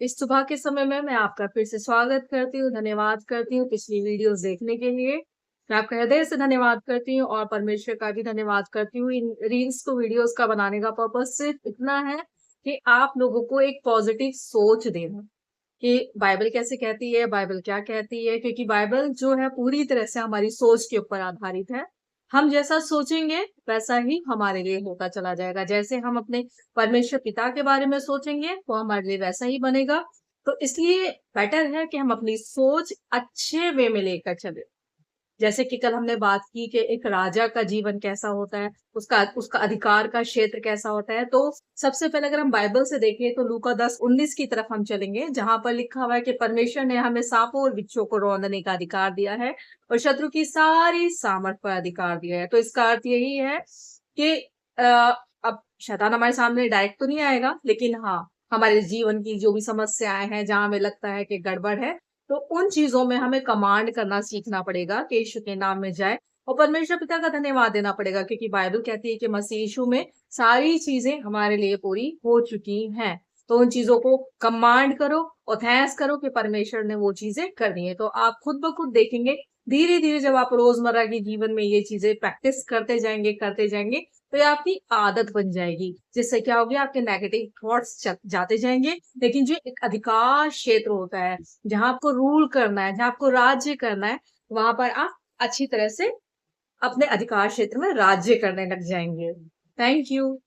इस सुबह के समय में मैं आपका फिर से स्वागत करती हूँ, धन्यवाद करती हूँ पिछली वीडियोज़ देखने के लिए। मैं आपका हृदय से धन्यवाद करती हूँ और परमेश्वर का भी धन्यवाद करती हूँ। इन रील्स को वीडियोज़ का बनाने का पर्पज़ सिर्फ़ इतना है कि आप लोगों को एक पॉज़िटिव सोच देना, कि बाइबल कैसे कहती है, बाइबल क्या कहती है, क्योंकि बाइबल जो है पूरी तरह से हमारी सोच के ऊपर आधारित है। हम जैसा सोचेंगे, वैसा ही हमारे लिए होता चला जाएगा। जैसे हम अपने परमेश्वर पिता के बारे में सोचेंगे, वो हमारे लिए वैसा ही बनेगा। तो इसलिए बेटर है कि हम अपनी सोच अच्छे वे में लेकर चलें। जैसे कि कल हमने बात की कि एक राजा का जीवन कैसा होता है, उसका उसका अधिकार का क्षेत्र कैसा होता है। तो सबसे पहले अगर हम बाइबल से देखें तो लूका 10:19 की तरफ हम चलेंगे, जहाँ पर लिखा हुआ है कि परमेश्वर ने हमें सांपों और बिच्छू को रौंदने का अधिकार दिया है और शत्रु की सारी सामर्थ पर अधिकार दिया है। तो इसका अर्थ यही है कि अब शैतान हमारे सामने डायरेक्ट तो नहीं आएगा, लेकिन हाँ, हमारे जीवन की जो भी समस्याएँ हैं, जहाँ हमें लगता है कि गड़बड़ है, तो उन चीज़ों में हमें कमांड करना सीखना पड़ेगा कि यीशु के नाम में जाए और परमेश्वर पिता का धन्यवाद देना पड़ेगा, क्योंकि बाइबल कहती है कि मसीह यीशु में सारी चीज़ें हमारे लिए पूरी हो चुकी हैं। तो उन चीज़ों को कमांड करो और थैंक्स करो कि परमेश्वर ने वो चीज़ें कर दी हैं। तो आप खुद ब खुद देखेंगे, धीरे-धीरे जब आप रोज़मर्रा के जीवन में ये चीज़ें प्रैक्टिस करते जाएँगे, तो ये आपकी आदत बन जाएगी। जिससे क्या होगी, आपके नेगेटिव थॉट्स च जाते जाएँगे, लेकिन जो एक अधिकार क्षेत्र होता है, जहाँ आपको रूल करना है, जहाँ आपको राज्य करना है, वहाँ पर आप अच्छी तरह से अपने अधिकार क्षेत्र में राज्य करने लग जाएँगे। Thank you.